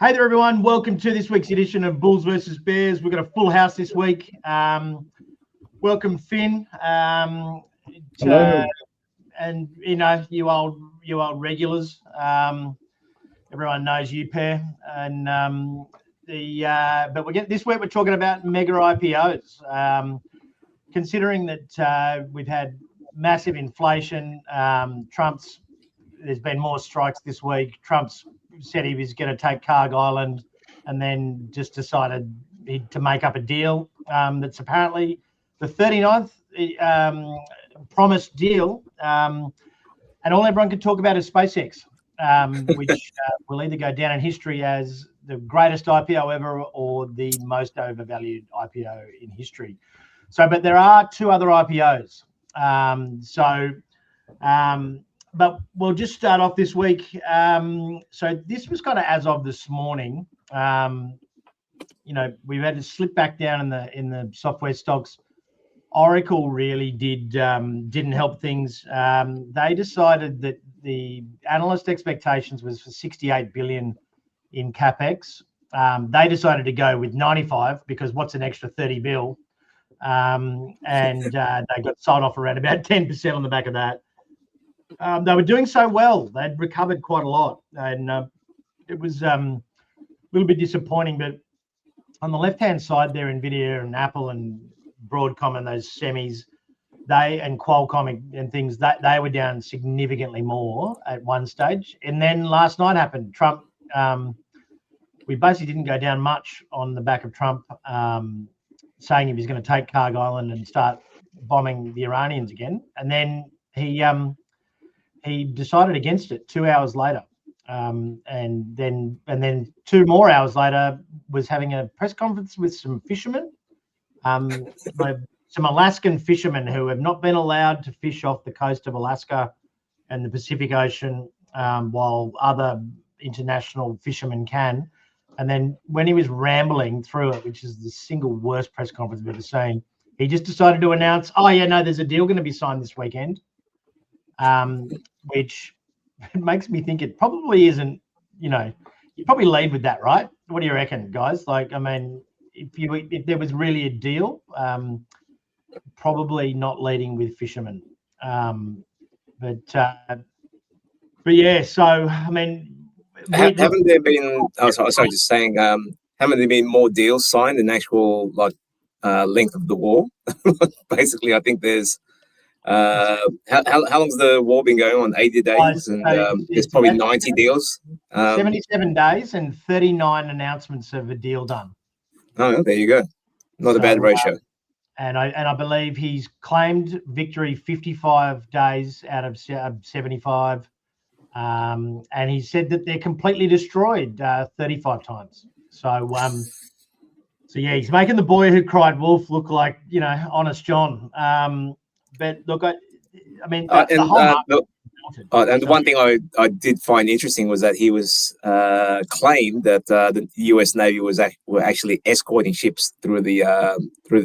Hey there, everyone. Welcome to this week's edition of Bulls versus Bears. We've got a full house this week. Welcome, Finn. Hello. And you old regulars. Everyone knows you, pair. And but this week we're talking about mega IPOs. Considering that we've had massive inflation, there's been more strikes this week. Trump's said he was going to take Carg Island and then just decided to make up a deal that's apparently the 39th promised deal. And all everyone can talk about is SpaceX, which will either go down in history as the greatest IPO ever or the most overvalued IPO in history. But there are two other IPOs. But we'll just start off this week. So this was kind of as of this morning. We've had to slip back down in the software stocks. Oracle really didn't help things. They decided that the analyst expectations was for 68 billion in capex. They decided to go with 95 because what's an extra 30 bill? And they got sold off around about 10% on the back of that. They were doing so well. They'd recovered quite a lot. And it was a little bit disappointing. But on the left-hand side there, NVIDIA and Apple and Broadcom and those semis, and Qualcomm and things, they were down significantly more at one stage. And then last night happened. Trump, we basically didn't go down much on the back of Trump saying he was going to take Carg Island and start bombing the Iranians again. And then he decided against it 2 hours later, and then 2 more hours later was having a press conference with some fishermen, some Alaskan fishermen who have not been allowed to fish off the coast of Alaska and the Pacific Ocean, while other international fishermen can. And then when he was rambling through it, which is the single worst press conference I've ever seen, he just decided to announce, there's a deal going to be signed this weekend. Which makes me think it probably isn't, you probably lead with that, right? What do you reckon, guys? If there was really a deal, probably not leading with fishermen. But yeah, so, Haven't there been, just saying, haven't there been more deals signed than actual, length of the war? Basically, I think there's, how long's the war been going on? 80 days, and there's probably 90 deals. 77 days and 39 announcements of a deal done. Oh, there you go. Not a bad ratio. And I believe he's claimed victory 55 days out of 75. And he said that they're completely destroyed 35 times. So yeah, he's making the boy who cried wolf look like, honest John. But look, and the one thing I did find interesting was that he was claimed that the U.S. Navy were actually escorting ships through the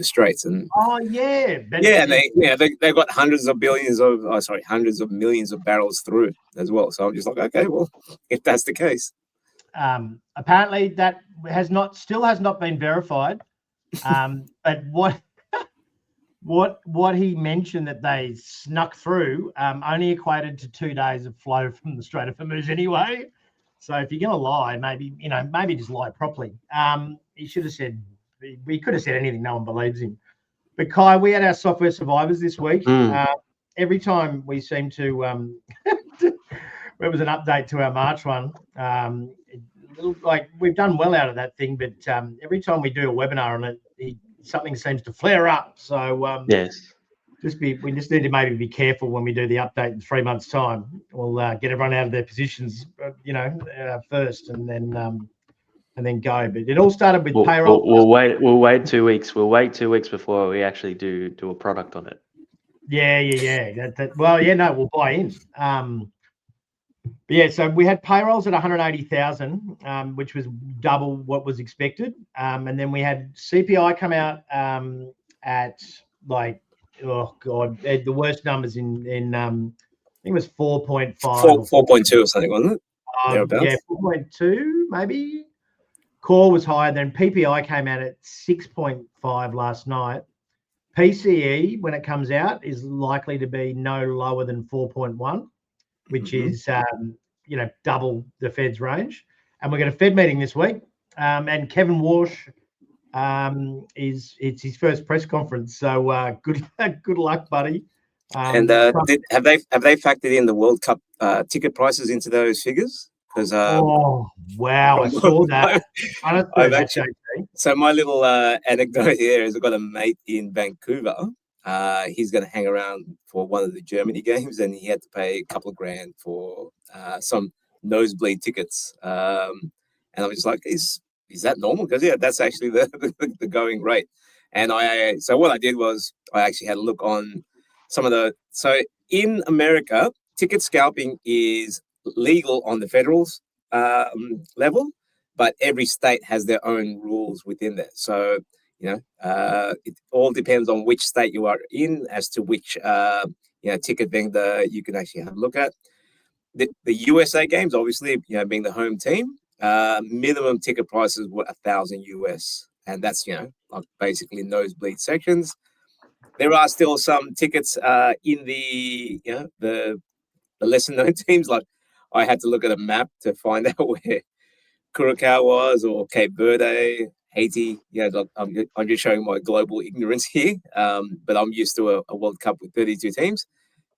straits, and they got hundreds of millions of barrels through as well. So I'm just like, okay, well, if that's the case, apparently that still has not been verified. But what he mentioned that they snuck through only equated to 2 days of flow from the Strait of Hormuz anyway. So if you're going to lie, maybe just lie properly. He should have said, we could have said anything. No one believes him. But Kai, we had our software survivors this week. Every time we seem to, there was an update to our March one. We've done well out of that thing, but every time we do a webinar on it, something seems to flare up. So yes, we just need to maybe be careful when we do the update in 3 months' time. We'll get everyone out of their positions, first, and then go. But it all started with payroll. We'll wait 2 weeks. We'll wait 2 weeks before we actually do a product on it. Yeah. We'll buy in. But yeah, so we had payrolls at 180,000, which was double what was expected. And then we had CPI come out at the worst numbers in I think it was 4.5. 4.2 or something, wasn't it? Yeah, 4.2 maybe. Core was higher. Then PPI came out at 6.5 last night. PCE, when it comes out, is likely to be no lower than 4.1, which is double the Fed's range. And we're going to Fed meeting this week. And Kevin Walsh it's his first press conference. So good luck, buddy. And have they factored in the World Cup ticket prices into those figures? Because oh wow, I saw that. So my little anecdote here is I've got a mate in Vancouver. He's going to hang around for one of the Germany games, and he had to pay a couple of grand for some nosebleed tickets. And I was like, is that normal? Because yeah, that's actually the going rate. And so what I did was I actually had a look on some of the. So in America, ticket scalping is legal on the federal level, but every state has their own rules within that. So it all depends on which state you are in as to which ticket vendor you can actually have a look at. The USA games, obviously, being the home team, minimum ticket prices were $1,000 US, and that's like basically nosebleed sections. There are still some tickets in the the lesser known teams. Like I had to look at a map to find out where Curacao was, or Cape Verde, Haiti. I'm just showing my global ignorance here, but I'm used to a World Cup with 32 teams.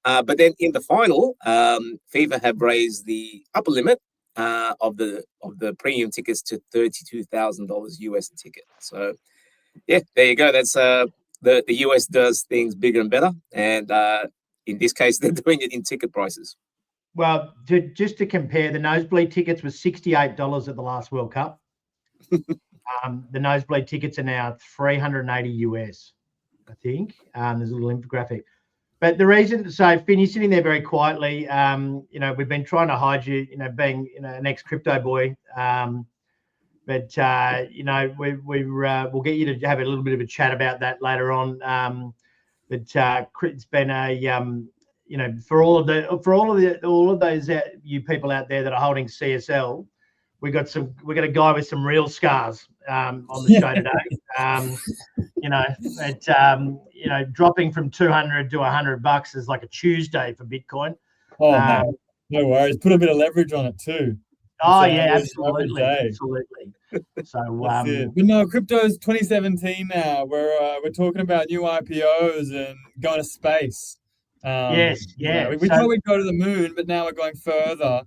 But then in the final, FIFA have raised the upper limit of the premium tickets to $32,000 US a ticket. So yeah, there you go. That's the US does things bigger and better, and in this case, they're doing it in ticket prices. Well, just to compare, the nosebleed tickets was $68 at the last World Cup. The nosebleed tickets are now $380 US, I think. There's a little infographic. But the reason, so Finn, you're sitting there very quietly. We've been trying to hide you, being an ex-crypto boy. But we'll get you to have a little bit of a chat about that later on. But it's been a for all of those you people out there that are holding CSL, we got a guy with some real scars on the show today. Dropping from 200 to $100 is like a Tuesday for Bitcoin. Oh no worries. Put a bit of leverage on it too. Oh yeah, absolutely. So but no, crypto's 2017 now. We're talking about new IPOs and going to space. Yes. We thought we'd go to the moon, but now we're going further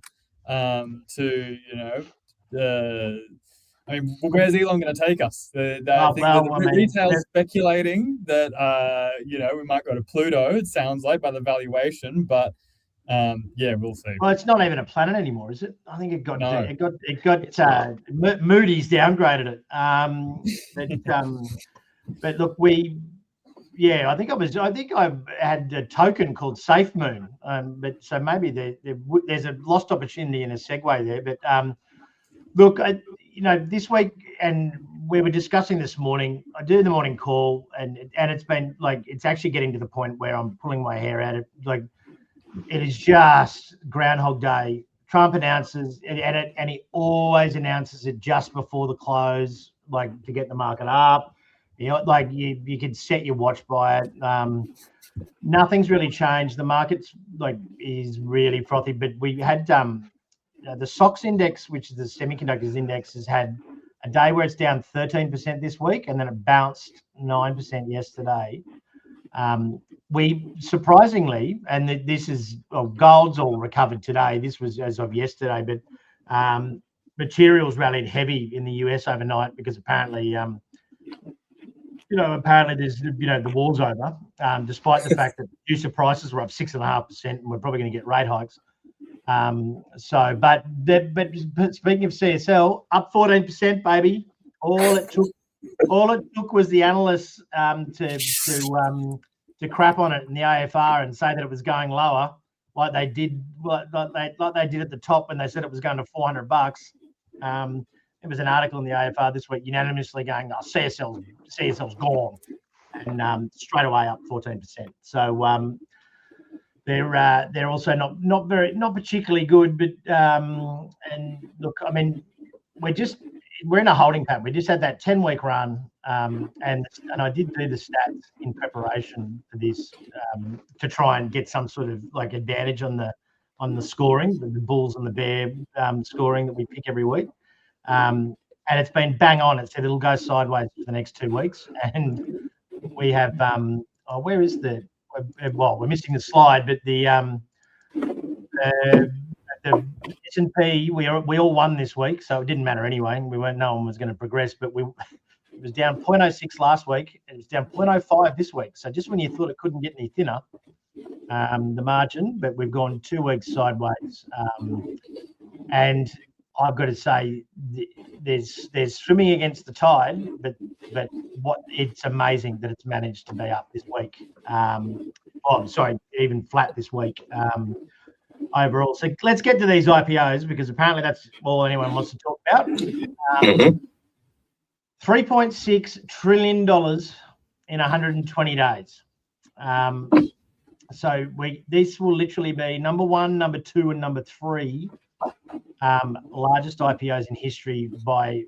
to where's Elon going to take us? Retail's speculating that we might go to Pluto. It sounds like by the valuation, but we'll see. Well, it's not even a planet anymore, is it? I think it got Moody's downgraded it. But look, I think I had a token called Safe Moon. But so maybe there's a lost opportunity in a segue there. But look, this week, and we were discussing this morning. I do the morning call, and it's been like it's actually getting to the point where I'm pulling my hair out. It is just Groundhog Day. Trump announces and he always announces it just before the close, like to get the market up. You can set your watch by it. Nothing's really changed. The market's is really frothy, but we had the SOX index, which is the semiconductors index, has had a day where it's down 13% this week, and then it bounced 9% yesterday. We surprisingly, and this is gold's all recovered today. This was as of yesterday, but materials rallied heavy in the US overnight because apparently, there's the war's over. Despite the fact that producer prices were up 6.5%, and we're probably going to get rate hikes. But speaking of CSL, up 14%, baby. All it took was the analysts to crap on it in the AFR and say that it was going lower, like they did at the top when they said it was going to $400. There was an article in the AFR this week unanimously going, "Oh, CSL's gone," and straight away up 14%. So they're also not particularly good, but and look, I mean, we're just we're in a holding pattern. We just had that 10-week run, and I did do the stats in preparation for this to try and get some sort of like advantage on the scoring, the bulls and the bear scoring that we pick every week. And it's been bang on. It said it'll go sideways for the next 2 weeks, and we have where is the we're missing the slide, but the S&P, we all won this week, so it didn't matter anyway. No one was going to progress, but it was down 0.06 last week. It was down 0.05 this week. So just when you thought it couldn't get any thinner, the margin, but we've gone 2 weeks sideways. And I've got to say, there's swimming against the tide, but it's amazing that it's managed to be up this week. Even flat this week. Overall. So let's get to these IPOs, because apparently that's all anyone wants to talk about. $3.6 trillion in 120 days. So this will literally be number 1, number 2, and number 3 largest IPOs in history by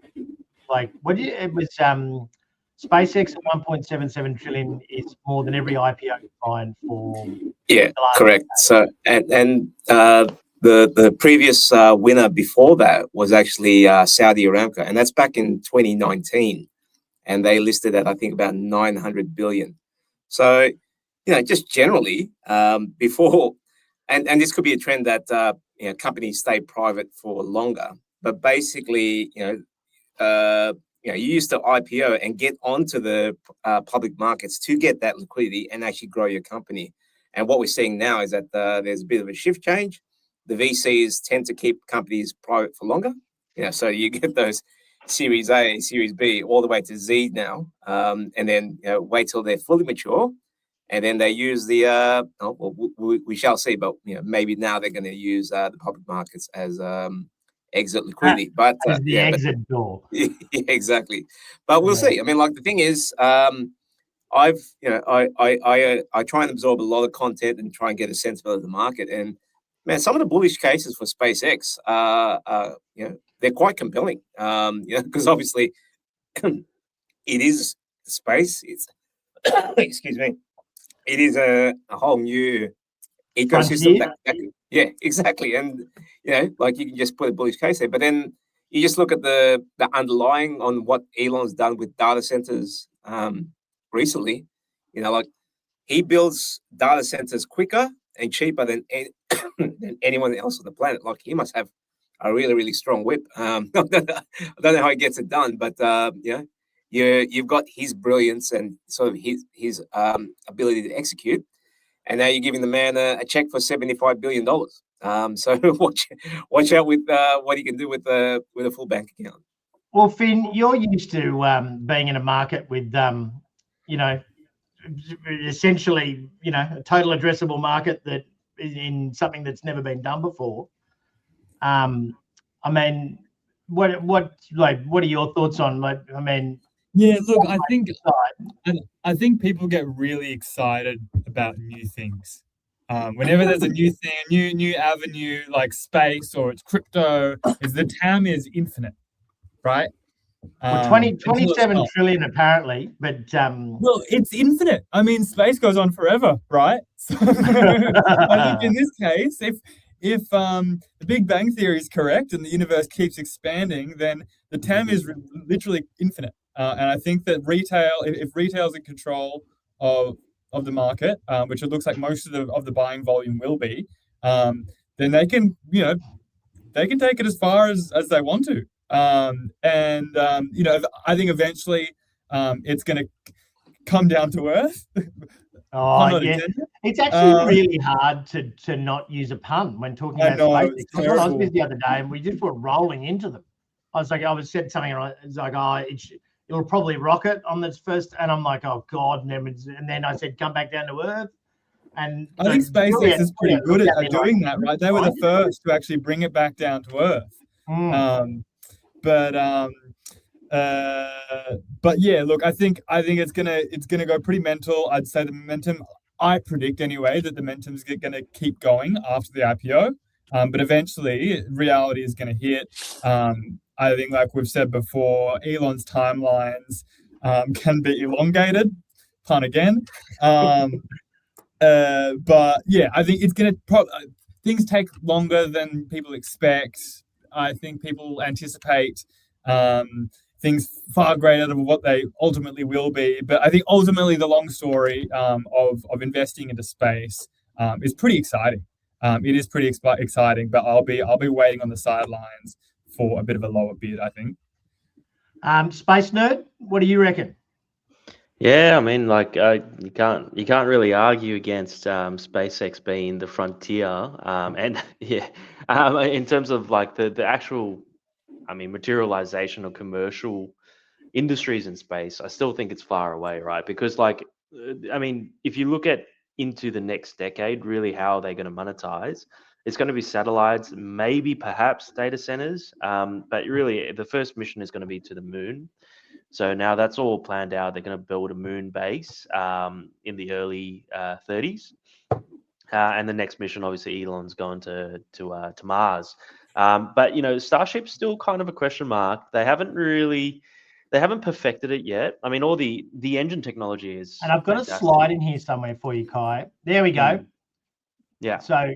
SpaceX at 1.77 trillion is more than every IPO you find for. Yeah, correct. So and the previous winner before that was actually Saudi Aramco, and that's back in 2019, and they listed at I think about 900 billion. So just generally before, and this could be a trend that companies stay private for longer, but basically you used to IPO and get onto the public markets to get that liquidity and actually grow your company. And what we're seeing now is that there's a bit of a shift change. The VCs tend to keep companies private for longer. So you get those Series A, Series B, all the way to Z now, and then wait till they're fully mature, and then they use the. We shall see, but maybe now they're going to use the public markets as exit liquidity, but the exit door. Yeah, exactly. But we'll see. I mean, the thing is, I try and absorb a lot of content and try and get a sense of the market. And man, some of the bullish cases for SpaceX they're quite compelling. Because obviously it is space. It's excuse me. It is a whole new ecosystem. Yeah, exactly. And you can just put a bullish case there, but then you just look at the underlying on what Elon's done with data centers recently. He builds data centers quicker and cheaper than anyone else on the planet. He must have a really, really strong whip. I don't know how he gets it done, but you've got his brilliance and sort of his ability to execute. And now you're giving the man a check for $75 billion. So watch out with what he can do with a full bank account. Well, Finn, you're used to being in a market with, essentially, a total addressable market that is in something that's never been done before. I mean, what are your thoughts on? Yeah, look, I think people get really excited about new things. Whenever there's a new thing, a new avenue like space or it's crypto, the TAM is infinite, right? 27 trillion apparently, but well, it's infinite. I mean, space goes on forever, right? So I think in this case, if the Big Bang Theory is correct and the universe keeps expanding, then the TAM is literally infinite. And I think that if retail's in control of the market, which it looks like most of the buying volume will be, then they can take it as far as they want to. I think eventually it's going to come down to earth. Yeah. It's actually really hard to not use a pun when talking about space. I was busy the other day and we just were rolling into them. I said something and it's like, it'll probably rocket on this first, and I'm like, oh God, and then I said, come back down to earth. And I think SpaceX is pretty good at doing that, right? They were the first to actually bring it back down to earth. But yeah, look, I think it's gonna go pretty mental. I'd say the momentum, I predict anyway, that the momentum's gonna keep going after the IPO. But eventually reality is gonna hit. I think, like we've said before, Elon's timelines can be elongated, pun again. But yeah, I think it's going to things take longer than people expect. I think people anticipate things far greater than what they ultimately will be. But I think ultimately the long story of investing into space is pretty exciting. It is pretty exciting, but I'll be waiting on the sidelines for a bit of a lower bid, I think. Space Nerd, what do you reckon? Yeah, I mean, like you can't really argue against SpaceX being the frontier, and yeah, in terms of like the actual, I mean, materialization of commercial industries in space, I still think it's far away, right? Because like, I mean, if you look at into the next decade, really, how are they going to monetize? It's going to be satellites, maybe perhaps data centers, but really the first mission is going to be to the moon. So now that's all planned out. They're going to build a moon base in the early 30s, and the next mission, obviously, Elon's going to Mars. But you know, Starship's still kind of a question mark. They haven't perfected it yet. I mean, all the engine technology is. And I've got fantastic. a slide in here somewhere for you, Kai. There we go. Yeah. So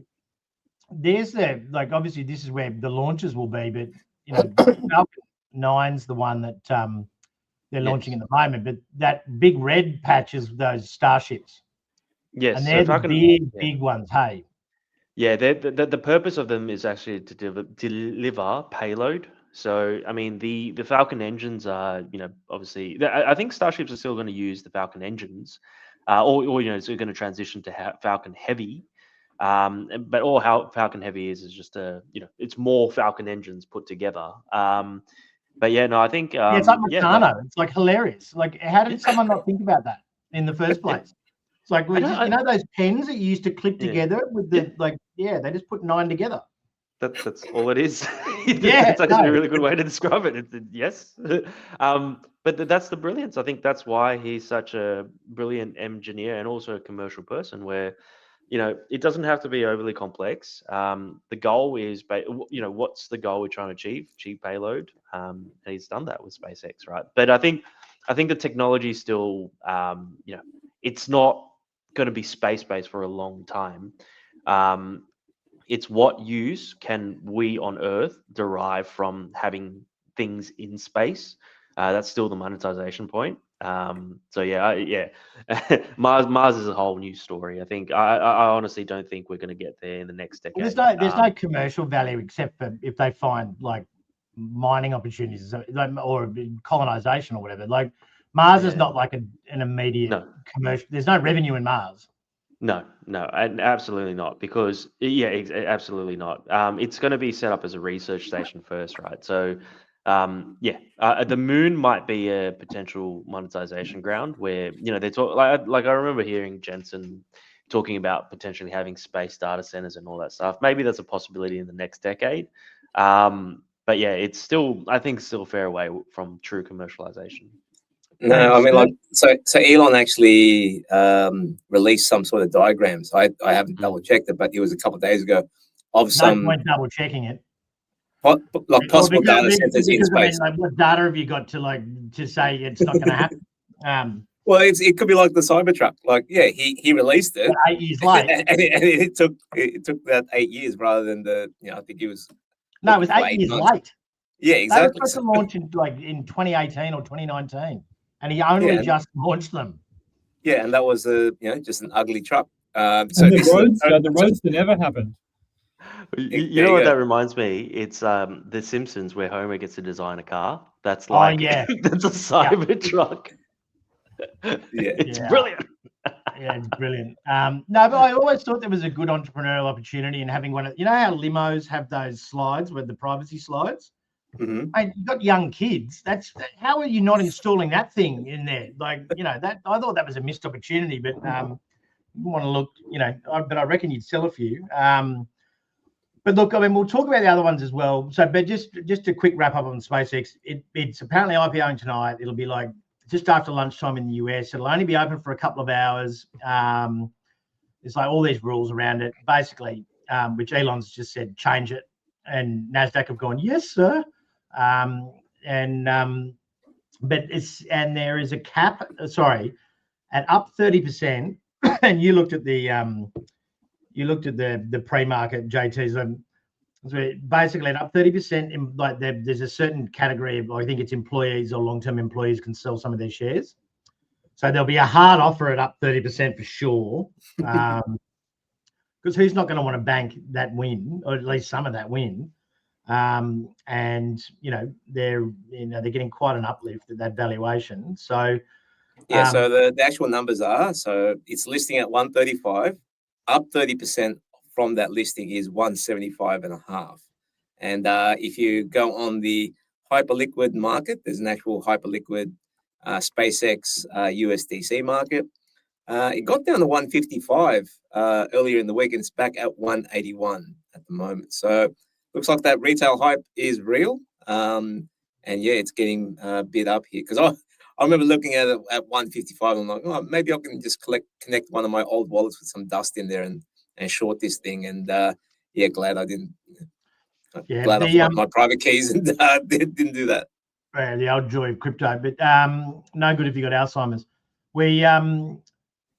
there's like obviously this is where the launches will be, but you know, Falcon 9's the one that they're launching at the moment, but that big red patch is those Starships. Yes, and they're the big ones. Hey. Yeah, the purpose of them is actually to deliver payload. So, I mean, the Falcon engines are, you know, obviously, I think Starships are still going to use the Falcon engines, or you know, it's going to transition to Falcon Heavy. But all Falcon Heavy is just you know, it's more Falcon engines put together. But yeah, no, I think yeah, it's like Meccano. It's like hilarious. Like, how did someone not think about that in the first place? It's like, you know those pens that you used to clip together with the they just put 9 together. That's all it is. Yeah, that's actually a really good way to describe it. Yes, but that's the brilliance. I think that's why he's such a brilliant engineer and also a commercial person. Where, you know, it doesn't have to be overly complex. The goal is, you know, what's the goal we're trying to achieve? Cheap payload. And he's done that with SpaceX, right? But I think the technology is still, you know, it's not going to be space-based for a long time. It's what use can we on Earth derive from having things in space? That's still the monetization point. So yeah, Mars is a whole new story. I think I honestly don't think we're going to get there in the next decade. Well, there's no commercial value except for if they find like mining opportunities or colonization or whatever. Like Mars is not like an immediate commercial. There's no revenue in Mars. No, and absolutely not, because absolutely not. It's going to be set up as a research station first, right? So, the moon might be a potential monetization ground where, you know, they talk like I remember hearing Jensen talking about potentially having space data centers and all that stuff. Maybe that's a possibility in the next decade. But yeah, it's still, I think, still a fair away from true commercialization. No, I mean, like, so Elon actually released some sort of diagrams. I haven't double checked it, but it was a couple of days ago of some. No point double checking it. Like possible data centers in space. I mean, like, what data have you got to say it's not going to happen? Well, it could be like the Cybertruck. Like, yeah, he released it 8 years late, and it took that 8 years rather than I think it was. No, it was 8 years late. Yeah, exactly. They were supposed to launch in 2018 or 2019. And he only just launched them. Yeah, and that was just an ugly truck. So the Roadster never happened. You know what that reminds me? It's The Simpsons, where Homer gets to design a car. That's like that's a Cybertruck. It's brilliant. Yeah, it's brilliant. No, but I always thought there was a good entrepreneurial opportunity in having one. You know how limos have those slides with the privacy slides? Mm-hmm. Hey, you've got young kids. How are you not installing that thing in there? Like, you know, that I thought that was a missed opportunity, but you want to look, you know, but I reckon you'd sell a few. But look, I mean, we'll talk about the other ones as well. So, but just a quick wrap up on SpaceX. It's apparently IPOing tonight. It'll be like just after lunchtime in the US. It'll only be open for a couple of hours. There's like all these rules around it, basically, which Elon's just said change it, and NASDAQ have gone, yes, sir. But there is a cap. Sorry, at up 30%. And you looked at the pre-market JTs. So basically, at up 30%, like there's a certain category of, I think it's employees or long-term employees can sell some of their shares. So there'll be a hard offer at up 30% for sure. Because who's not going to want to bank that win, or at least some of that win? And they're getting quite an uplift at that valuation. So yeah, so the actual numbers are, so it's listing at 135, up 30% from that listing is 175.5. And if you go on the hyperliquid market, there's an actual hyperliquid SpaceX USDC market. It got down to 155 earlier in the week, and it's back at 181 at the moment. So looks like that retail hype is real. And yeah, it's getting bid up here, because I remember looking at it at 155. I'm like, oh, maybe I can just connect one of my old wallets with some dust in there and short this thing. And yeah, glad I didn't. Yeah, glad I found my private keys and didn't do that. Yeah, the old joy of crypto, but no good if you got Alzheimer's.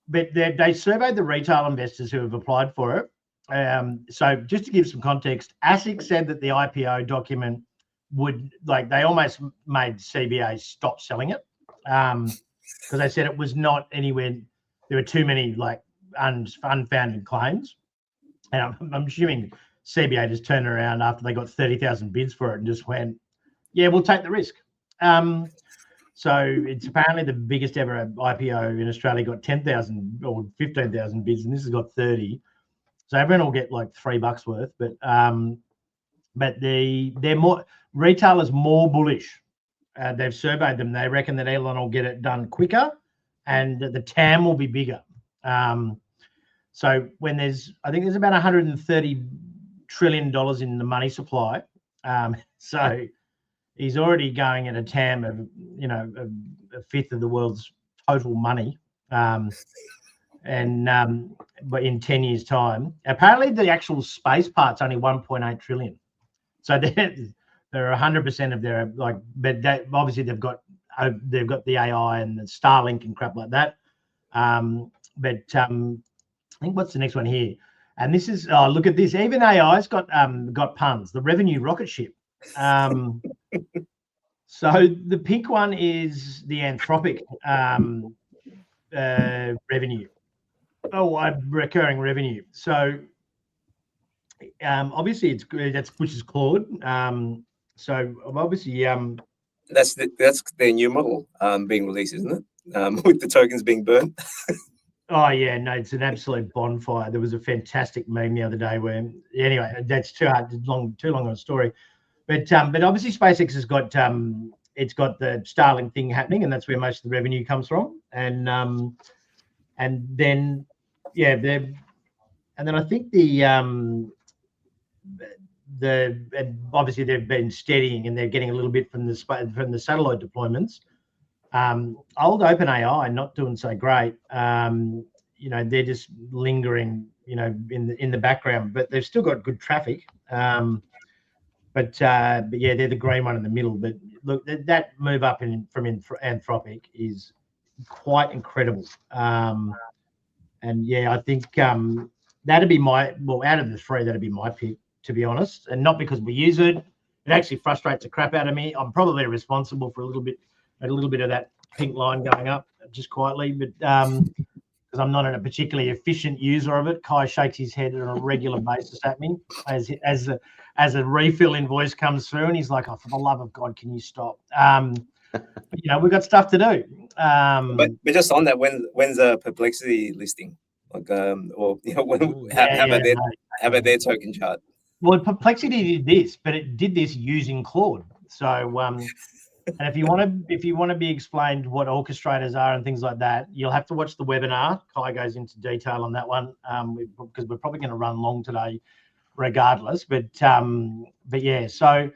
But they surveyed the retail investors who have applied for it. So just to give some context, ASIC said that the IPO document would, they almost made CBA stop selling it, because they said it was not anywhere. There were too many unfounded claims, and I'm assuming CBA just turned around after they got 30,000 bids for it and just went, yeah, we'll take the risk. So it's apparently the biggest ever IPO in Australia, got 10,000 or 15,000 bids, and this has got 30. So everyone will get like $3 worth, but they're more, retailers more bullish. They've surveyed them. They reckon that Elon will get it done quicker, and the TAM will be bigger. So when I think there's about $130 trillion in the money supply. So he's already going at a TAM of, a fifth of the world's total money. But in 10 years' time, apparently the actual space part's only 1.8 trillion. So they're 100% of their but obviously they've got the AI and the Starlink and crap like that. But I think what's the next one here? And this is, look at this. Even AI's got puns. The revenue rocket ship. So the pink one is the Anthropic revenue. Recurring revenue. So obviously which is Claude. So obviously that's their new model being released, isn't it? With the tokens being burnt. Oh yeah, no, it's an absolute bonfire. There was a fantastic meme the other day where, anyway, that's too long of a story. But obviously SpaceX has got it's got the Starlink thing happening, and that's where most of the revenue comes from. And then I think obviously they've been steadying, and they're getting a little bit from the satellite deployments. Old OpenAI not doing so great. They're just lingering, in the background, but they've still got good traffic. But yeah, they're the green one in the middle. But look, that move up from Anthropic is quite incredible. And yeah, I think that'd be out of the three, that'd be my pick, to be honest. And not because we use it. It actually frustrates the crap out of me. I'm probably responsible for a little bit of that pink line going up just quietly, but because I'm not a particularly efficient user of it. Kai shakes his head on a regular basis at me as a refill invoice comes through, and he's like, "Oh, for the love of God, can you stop?" We've got stuff to do. But just on that, when's a Perplexity listing? How about their token chart? Well, Perplexity did this, but it did this using Claude. So, and if you want to be explained what orchestrators are and things like that, you'll have to watch the webinar. Kai goes into detail on that one, because we're probably going to run long today, regardless. But yeah, so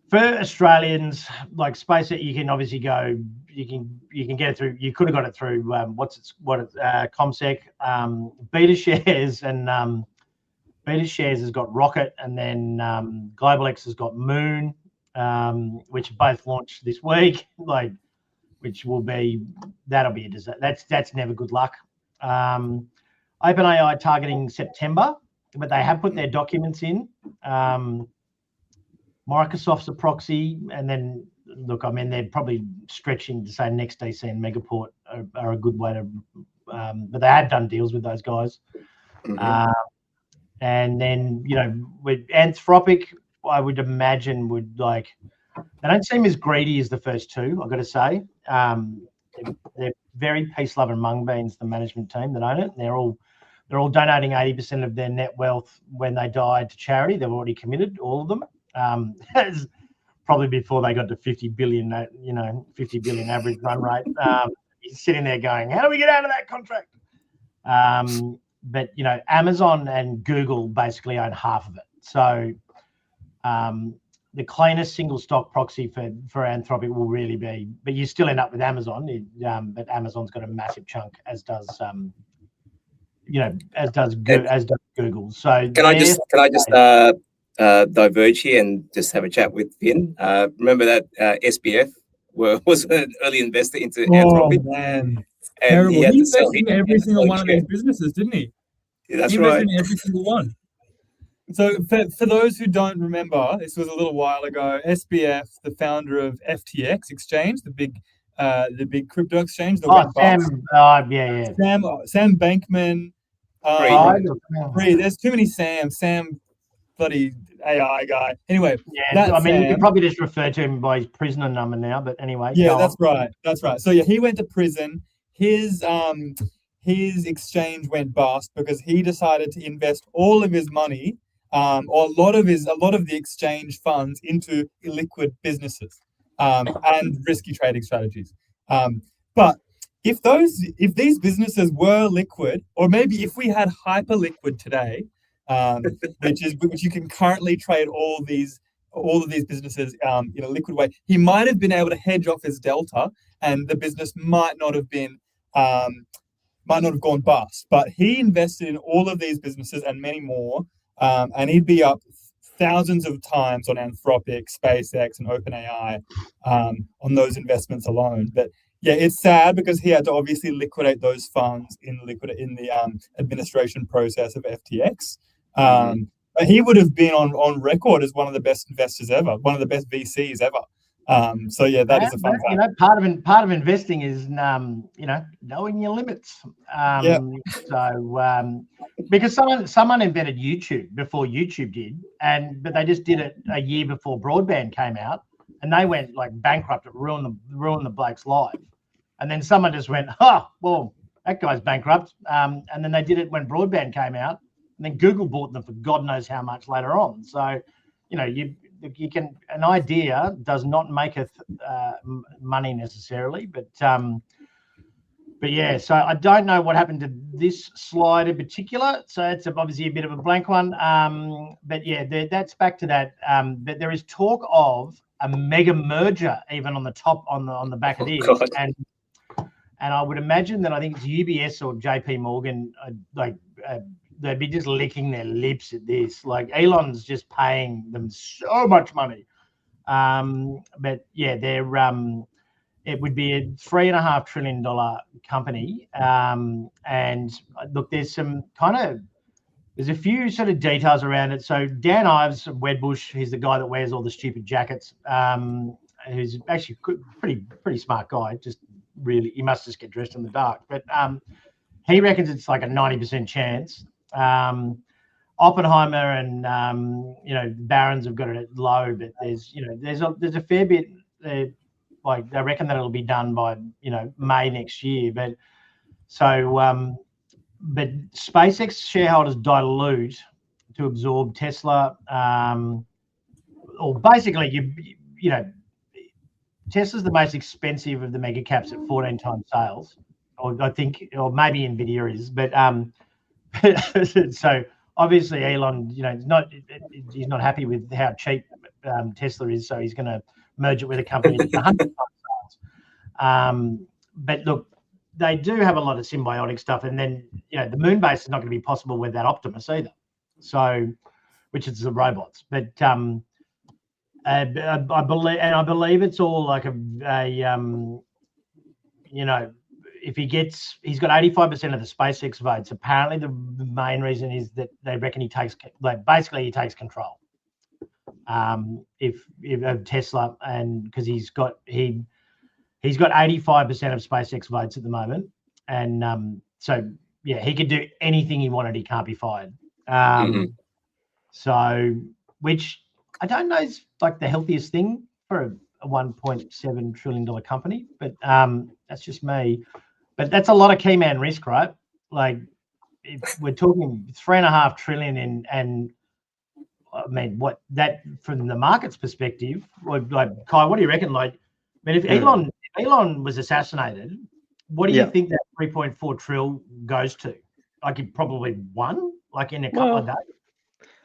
for Australians like SpaceX, you can obviously go. You can get it through. You could have got it through ComSec, Beta Shares, and Beta Shares has got Rocket, and then GlobalX has got Moon. which both launched this week, that'll be a disaster. That's never good luck. OpenAI targeting September, but they have put their documents in. Microsoft's a proxy, and then look, I mean, they're probably stretching to say Next DC and Megaport are a good way to, but they have done deals with those guys. And then, with Anthropic, I would imagine they don't seem as greedy as the first two, I've got to say. They're very peace-loving mung beans, the management team that own it. And they're all donating 80% of their net wealth when they die to charity. They've already committed, all of them. Probably before they got to 50 billion average run rate. He's sitting there going, how do we get out of that contract? But Amazon and Google basically own half of it. So the cleanest single stock proxy for Anthropic will really be, but you still end up with Amazon. But Amazon's got a massive chunk, as does Google. So can I just diverge here and just have a chat with Finn? Remember that SBF was an early investor into Anthropic. Oh man, and terrible! He invested in every single one of these businesses, didn't he? Yeah, that's he right. invested in every single one. So for those who don't remember, this was a little while ago. SBF, the founder of FTX exchange, the big crypto exchange that went bust. Sam Bankman. There's too many Sam. Bloody AI guy. Anyway, you can probably just refer to him by his prisoner number now. But anyway, yeah, that's right. So yeah, he went to prison. His exchange went bust because he decided to invest all of his money, or a lot of the exchange funds into illiquid businesses and risky trading strategies. But if these businesses were liquid, or maybe if we had hyper liquid today, which you can currently trade all of these businesses in a liquid way, he might have been able to hedge off his delta, and the business might not have gone bust. But he invested in all of these businesses and many more, and he'd be up thousands of times on Anthropic, SpaceX, and OpenAI on those investments alone. But yeah, it's sad because he had to obviously liquidate those funds in the administration process of FTX. But he would have been on record as one of the best investors ever, one of the best VCs ever. So yeah, that is a fun fact. Part of investing is knowing your limits. So because someone invented YouTube before YouTube did, but they just did it a year before broadband came out, and they went bankrupt. It ruined the bloke's life. And then someone just went, well, that guy's bankrupt. And then they did it when broadband came out, and then Google bought them for God knows how much later on. So, you can, an idea does not make money necessarily, but yeah. So I don't know what happened to this slide in particular. So it's obviously a bit of a blank one. But yeah, that's back to that. But there is talk of a mega merger even on the top on the back of this, and I would imagine that I think it's UBS or JP Morgan, they'd be just licking their lips at this. Elon's just paying them so much money. But yeah, it would be a $3.5 trillion company. And look, there's a few sort of details around it. So Dan Ives of Wedbush, he's the guy that wears all the stupid jackets, who's actually pretty smart guy. Just really, he must just get dressed in the dark. But he reckons it's like a 90% chance. Oppenheimer and Barron's have got it at low, but there's a fair bit. They reckon that it'll be done by May next year. But but SpaceX shareholders dilute to absorb Tesla, or basically Tesla's the most expensive of the mega caps at 14 times sales, or I think, or maybe NVIDIA is, but so obviously Elon, he's not happy with how cheap Tesla is, so he's going to merge it with a company that's 100 times sales. But look, they do have a lot of symbiotic stuff, and then the moon base is not going to be possible without Optimus either. So, which is the robots, but I believe it's all like a if he's got 85% of the SpaceX votes. Apparently, the main reason is that they reckon he takes control. If of Tesla, and because he's got 85% of SpaceX votes at the moment, and so yeah, he could do anything he wanted. He can't be fired. So, which I don't know is like the healthiest thing for a $1.7 trillion company, but that's just me. But that's a lot of key man risk, right? Like, if we're talking $3.5 trillion and I mean, what that from the market's perspective, like Kai, what do you reckon? Like, I mean, if Elon was assassinated, what do you think that 3.4 trillion goes to? Like, it probably won, like in a couple of days.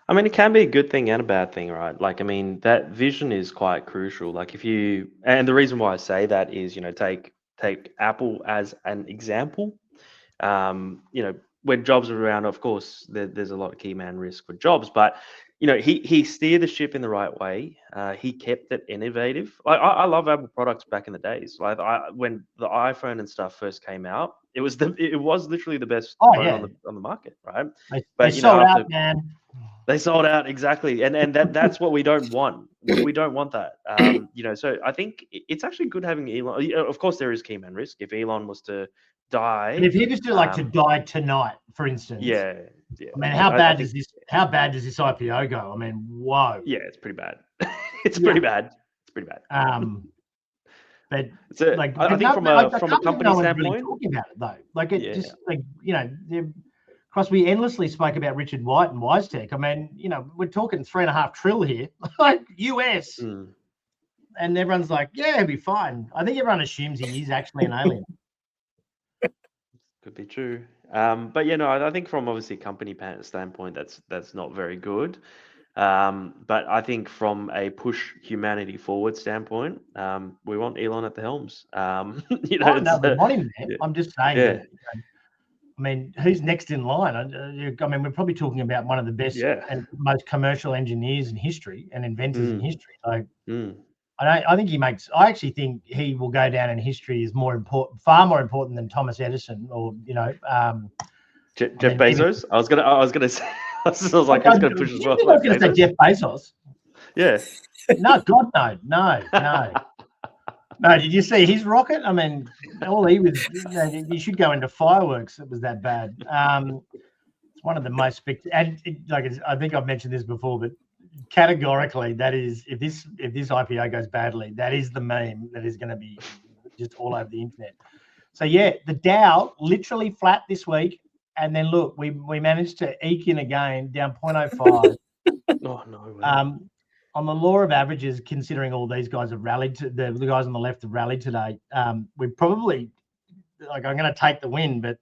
I mean, it can be a good thing and a bad thing, right? Like, I mean, that vision is quite crucial. Like, and the reason why I say that is, take Apple as an example. When Jobs were around, of course, there's a lot of key man risk for Jobs, but he steered the ship in the right way. He kept it innovative. I love Apple products back in the days. Like when the iPhone and stuff first came out, it was literally the best phone on the market, right? They sold out, man. They sold out, exactly, and that's what we don't want. We don't want that. So I think it's actually good having Elon. Of course, there is key man risk if Elon was to die. But if he was to to die tonight, for instance. Yeah. I mean, how bad does this IPO go? I mean, whoa. Yeah, it's pretty bad. It's pretty bad. But I think from a company standpoint, really talking about it though. Like it just Cross, we endlessly spoke about Richard White and WiseTech. I mean, we're talking $3.5 trillion here, like US, and everyone's like, "Yeah, he'll be fine." I think everyone assumes he is actually an alien. Could be true, but I think from obviously a company standpoint, that's not very good. But I think from a push humanity forward standpoint, we want Elon at the helms. We want him there. Yeah. I'm just saying. Yeah. I mean, who's next in line? I mean, we're probably talking about one of the best and most commercial engineers in history and inventors in history. Like, I think I actually think he will go down in history as far more important than Thomas Edison or Jeff Bezos. I was gonna say. I was like, who's gonna push as well? You're not gonna say Jeff Bezos. Yeah. No, God, no. No, did you see his rocket? I mean, all he was, he should go into fireworks. It was that bad. It's one of the most I think I've mentioned this before, but categorically, that is, if this IPO goes badly, that is the meme that is going to be just all over the internet. So yeah, the Dow literally flat this week, and then look, we managed to eke in again, down 0.05. Oh no. On the law of averages, considering all these guys have rallied, the guys on the left have rallied today, we probably, I'm going to take the win, but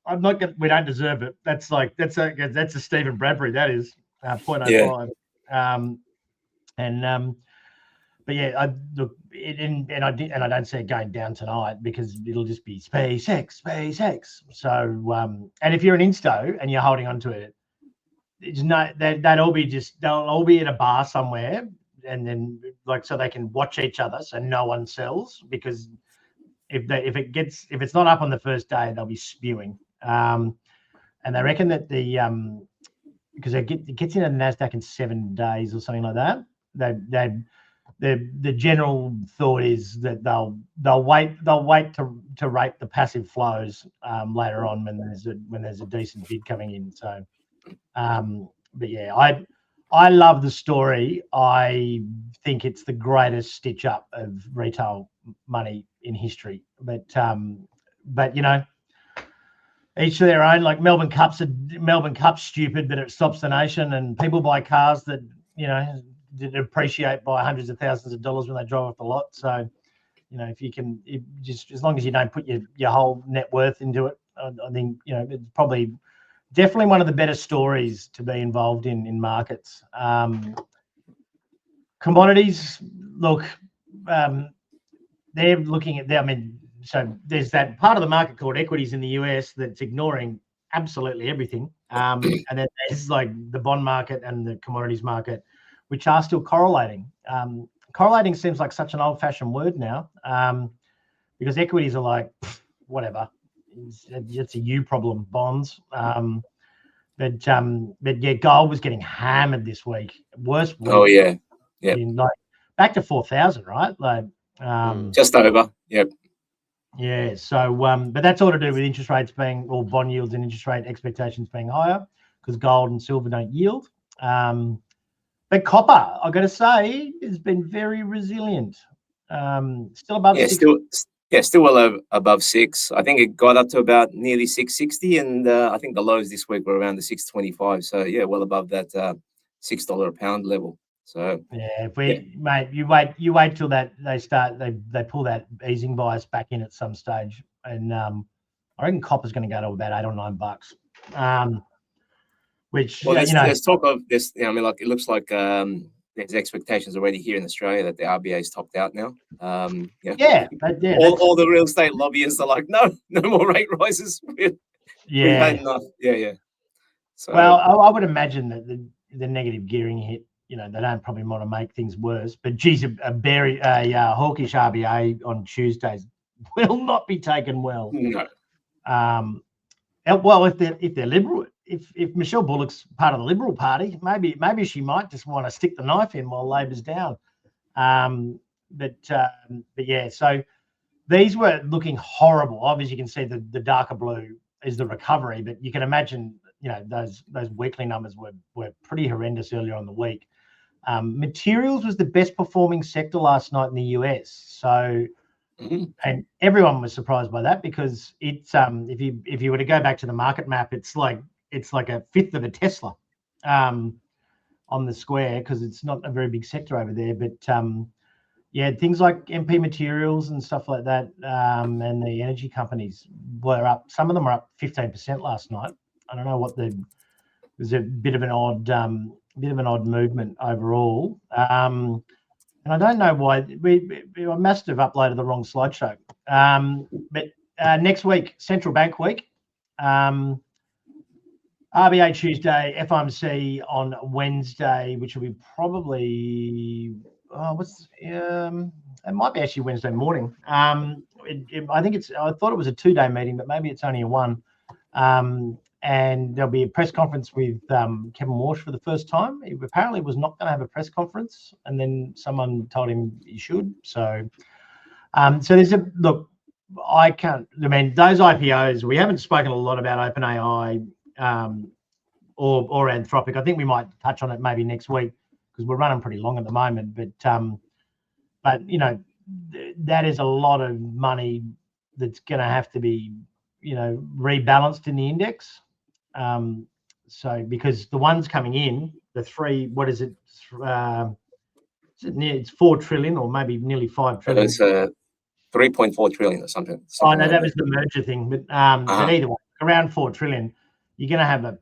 I'm not going. We don't deserve it. That's a Stephen Bradbury. That is 0.05. Yeah. But yeah, I don't see it going down tonight because it'll just be SpaceX. So and if you're an insto and you're holding on to it. They'll all be at a bar somewhere, and then so they can watch each other, so no one sells, because if it's not up on the first day, they'll be spewing. And they reckon that because it gets into the Nasdaq in 7 days or something like that. The general thought is that they'll wait to rate the passive flows later on when there's a decent bid coming in. So. But yeah, I love the story. I think it's the greatest stitch up of retail money in history. But each to their own. Like Melbourne Cup's stupid, but it stops the nation, and people buy cars that that appreciate by hundreds of thousands of dollars when they drive off the lot. So if you can, just as long as you don't put your whole net worth into it, I think it's probably. Definitely one of the better stories to be involved in markets. Commodities, look, they're looking at so there's that part of the market called equities in the US that's ignoring absolutely everything. And then there's like the bond market and the commodities market, which are still correlating. Correlating seems like such an old-fashioned word now, because equities are like, whatever. It's a you problem, bonds. But yeah, gold was getting hammered this week. Worst week. Oh yeah. Like back to 4,000, right? Like just over. Yep. Yeah. So but that's all to do with interest rates being, or bond yields and interest rate expectations being higher, because gold and silver don't yield. But copper, I've got to say, has been very resilient. Still above 6. Still well above 6. I think it got up to about nearly 660, and I think the lows this week were around the 625. So yeah, well above that $6 a pound level. So yeah, mate, you wait till that they pull that easing bias back in at some stage, and I reckon copper's going to go to about $8 or $9. Which there's talk of this. I mean, like it looks like there's expectations already here in Australia that the RBA's topped out now. All the real estate lobbyists are like, no more rate rises. We've had enough. Yeah. So, well, I would imagine that the negative gearing hit. They don't probably want to make things worse. But geez, a hawkish RBA on Tuesdays will not be taken well. No. Well, if they're liberal. If Michelle Bullock's part of the Liberal Party, maybe she might just want to stick the knife in while Labor's down. But yeah, so these were looking horrible. Obviously, you can see the darker blue is the recovery, but you can imagine, those weekly numbers were pretty horrendous earlier on the week. Materials was the best performing sector last night in the US. So. And everyone was surprised by that, because it's if you were to go back to the market map, it's like a fifth of a Tesla on the square, because it's not a very big sector over there. But yeah, things like MP Materials and stuff like that, and the energy companies were up. Some of them were up 15% last night. I don't know what it was a bit of an odd movement overall. And I don't know why I must have uploaded the wrong slideshow. But next week, Central Bank Week, RBA Tuesday, FOMC on Wednesday, which will be probably it might be actually Wednesday morning. I thought it was a 2-day meeting, but maybe it's only a 1. And there'll be a press conference with Kevin Walsh for the first time. He apparently was not going to have a press conference, and then someone told him he should. So there's those IPOs. We haven't spoken a lot about OpenAI or Anthropic. I think we might touch on it maybe next week, because we're running pretty long at the moment. But that is a lot of money that's going to have to be rebalanced in the index. So because the ones coming in, the 3, what is it? It's 4 trillion, or maybe nearly 5 trillion. It's 3.4 trillion or something. Oh no, that was the merger thing. But but either way, around 4 trillion, you're going to have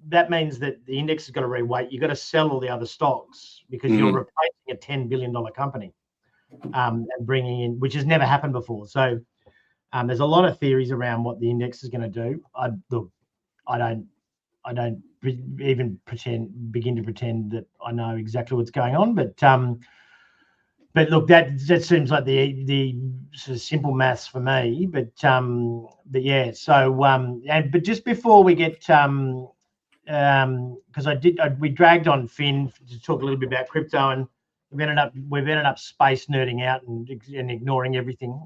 that means that the index is going to reweight. You've got to sell all the other stocks, because you're replacing a $10 billion company and bringing in, which has never happened before. So there's a lot of theories around what the index is going to do. I don't even begin to pretend that I know exactly what's going on, but look, that seems like the sort of simple maths for me. But yeah, so but just before we get because we dragged on Finn to talk a little bit about crypto, and we've ended up space nerding out and ignoring everything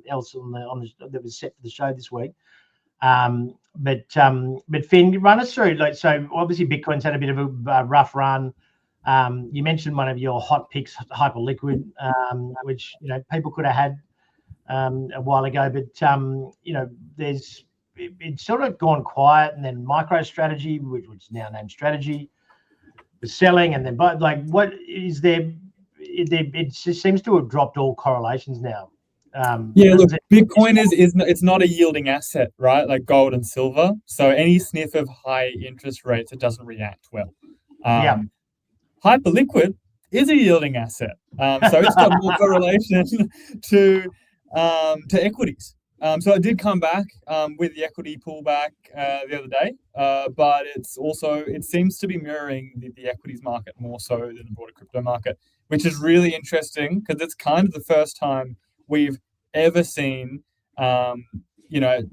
else that was set for the show this week. But Finn, run us through. So obviously Bitcoin's had a bit of a rough run. You mentioned one of your hot picks, Hyperliquid, which people could have had a while ago, but it's sort of gone quiet, and then MicroStrategy, which is now named Strategy, was selling, and then what is there? It just seems to have dropped all correlations now. Look, Bitcoin it's not a yielding asset, right? Like gold and silver. So any sniff of high interest rates, it doesn't react well. Hyperliquid is a yielding asset, so it's got more correlation to equities. So it did come back with the equity pullback the other day, but it seems to be mirroring the equities market more so than the broader crypto market, which is really interesting because it's kind of the first time we've ever seen, in a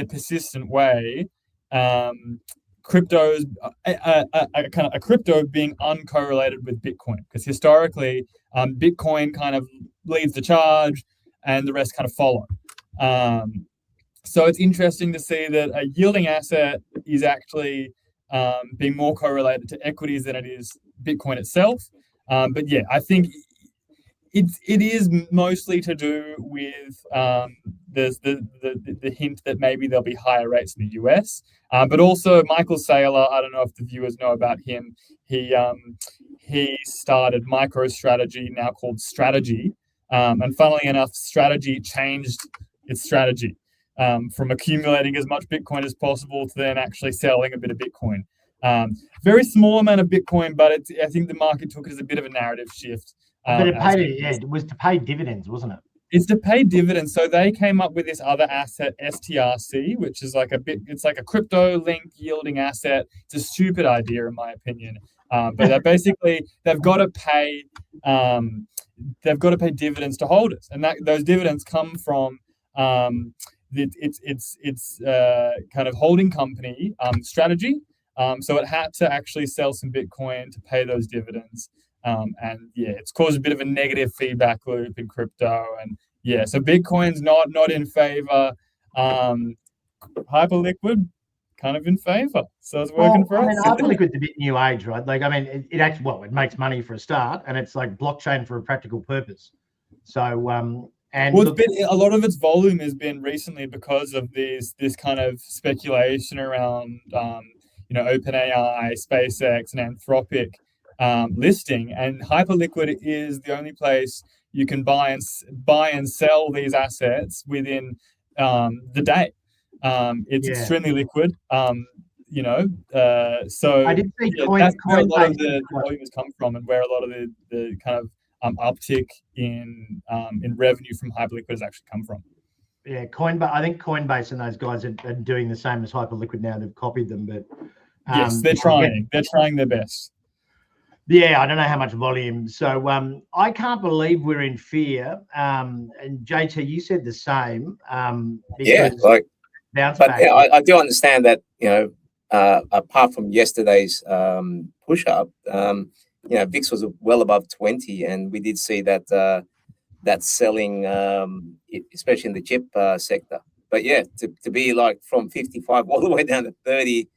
persistent way, cryptos, a crypto being uncorrelated with Bitcoin, because historically, Bitcoin kind of leads the charge and the rest kind of follow. So it's interesting to see that a yielding asset is actually being more correlated to equities than it is Bitcoin itself. But yeah, I think it is mostly to do with the hint that maybe there'll be higher rates in the US. But also Michael Saylor, I don't know if the viewers know about him. He started MicroStrategy, now called Strategy. And funnily enough, Strategy changed its strategy from accumulating as much Bitcoin as possible to then actually selling a bit of Bitcoin. Very small amount of Bitcoin, but I think the market took it as a bit of a narrative shift. But it was to pay dividends, wasn't it? It's to pay dividends. So they came up with this other asset, STRC, which is it's like a crypto-linked yielding asset. It's a stupid idea, in my opinion. But they've got to pay dividends to holders, and those dividends come from its kind of holding company Strategy. So it had to actually sell some Bitcoin to pay those dividends. And yeah, it's caused a bit of a negative feedback loop in crypto. And yeah, so Bitcoin's not in favor. Hyperliquid kind of in favor. So it's working for us. Hyperliquid's a bit new age, right? Like, I mean, it actually, it makes money for a start, and it's like blockchain for a practical purpose. So, a lot of its volume has been recently because of this kind of speculation around, OpenAI, SpaceX, and Anthropic listing, and Hyperliquid is the only place you can buy and sell these assets within the day. It's extremely liquid. So I did see that's where a lot of the volume has come from, and where a lot of the kind of uptick in revenue from Hyperliquid has actually come from. Yeah, I think Coinbase and those guys are doing the same as Hyperliquid now. They've copied them, but yes, they're trying. They're trying their best. Yeah, I don't know how much volume. So I can't believe we're in fear. And JT, you said the same. Bounce back. Yeah, I do understand that. Apart from yesterday's push up, VIX was well above 20, and we did see that selling, especially in the chip sector. But yeah, to be like from 55 all the way down to 30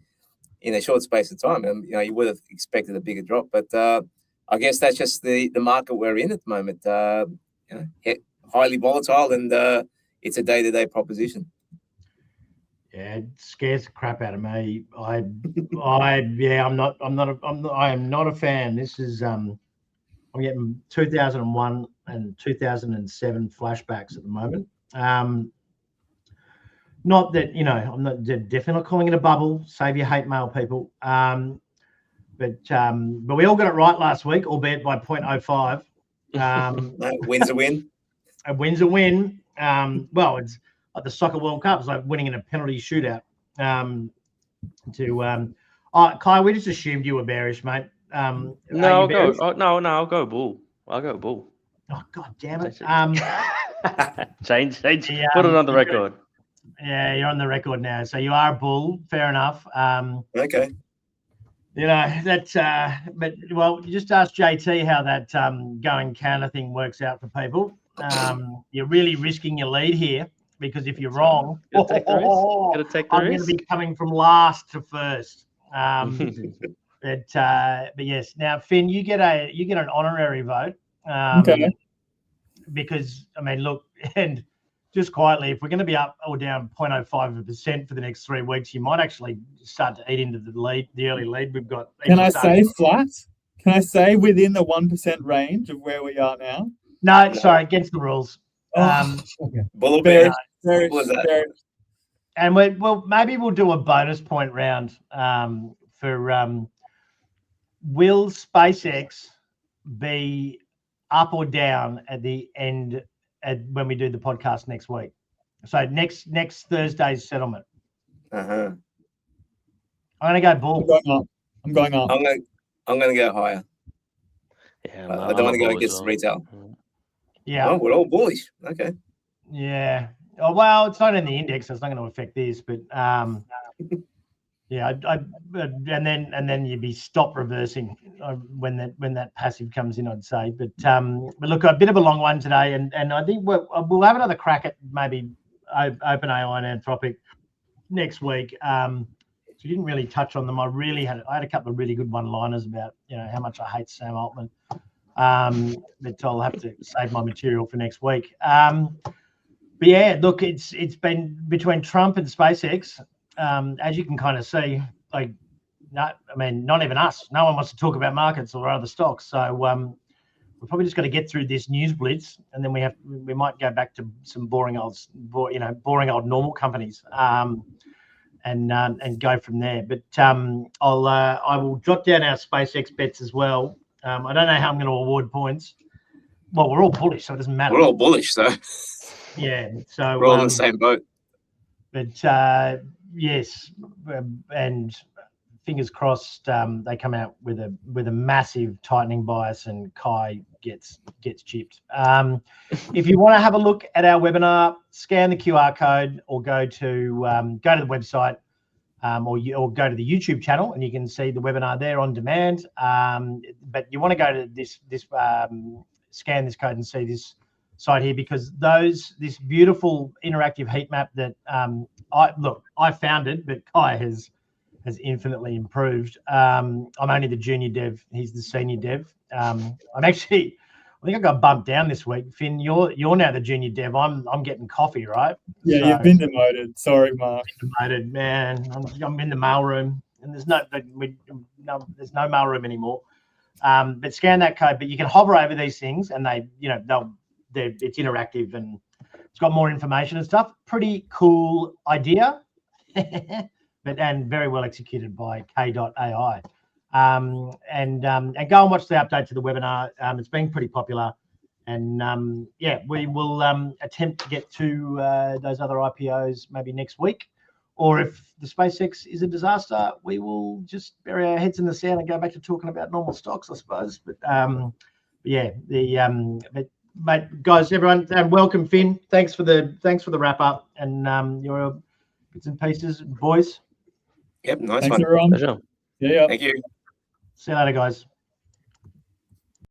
in a short space of time, and you would have expected a bigger drop. But I guess that's just the market we're in at the moment. Highly volatile, and it's a day-to-day proposition. Yeah, it scares the crap out of me. I am not a fan. This is I'm getting 2001 and 2007 flashbacks at the moment. Not that, I'm not definitely not calling it a bubble. Save your hate mail, people. But we all got it right last week, albeit by 0.05. Win's a win. A win's a win. Well, it's like the Soccer World Cup. It's like winning in a penalty shootout. Kai, we just assumed you were bearish, mate. No, I'll go bull. I'll go bull. Oh, God damn it. Change. Put it on the record. Yeah, you're on the record now. So you are a bull. Fair enough. Okay. That's but you just ask JT how that going counter thing works out for people. You're really risking your lead here, because if you're wrong, I'm going to be coming from last to first. But yes, now Finn, you get an honorary vote. Okay. Because look, and just quietly, if we're going to be up or down 0.05% for the next 3 weeks, you might actually start to eat into the early lead we've got. Can I say flat? Can I say within the 1% range of where we are now? No, sorry, against the rules. Okay. And maybe we'll do a bonus point round for will SpaceX be up or down at the end when we do the podcast next week? So next Thursday's settlement. Uh-huh. I'm going to go I'm bull. going up. I'm going up. I'm gonna go higher. Yeah, I don't want to go against retail. Yeah. Oh, we're all bullish. Okay. Yeah. Oh, well, it's not in the index, so it's not going to affect this. But yeah, and then you'd be stop reversing when that passive comes in, I'd say. But look, a bit of a long one today, and I think we'll have another crack at maybe OpenAI and Anthropic next week. So we didn't really touch on them. I had a couple of really good one-liners about how much I hate Sam Altman. But I'll have to save my material for next week. But yeah, look, it's been between Trump and SpaceX, as you can kind of see. Like, not even us. No one wants to talk about markets or other stocks. So we're probably just got to get through this news blitz, and then we might go back to some boring old normal companies. And go from there. But I will jot down our SpaceX bets as well. I don't know how I'm going to award points. Well, we're all bullish, so it doesn't matter. We're all bullish, so yeah. So we're all in the same boat. But yes, and fingers crossed they come out with a massive tightening bias and Kai gets chipped. If you want to have a look at our webinar, scan the QR code or go to the website or go to the YouTube channel and you can see the webinar there on demand. But you want to go to this scan this code and see this site here, because this beautiful interactive heat map that I founded, but Kai has infinitely improved. I'm only the junior dev; he's the senior dev. I think I got bumped down this week. Finn, you're now the junior dev. I'm getting coffee, right? Yeah, so, you've been demoted. Sorry, Mark. Demoted, man. I'm in the mailroom, and there's no mailroom anymore. But scan that code. But you can hover over these things, and it's interactive and it's got more information and stuff. Pretty cool idea, and very well executed by K.AI. And go and watch the update to the webinar. It's been pretty popular, and we will attempt to get to those other IPOs maybe next week, or if the SpaceX is a disaster, we will just bury our heads in the sand and go back to talking about normal stocks, I suppose. But mate, guys, everyone, and welcome, Finn. Thanks for the wrap up and your bits and pieces, boys. Yep, nice Thanks, one. everyone. Pleasure. Yeah. Thank you. See you later, guys.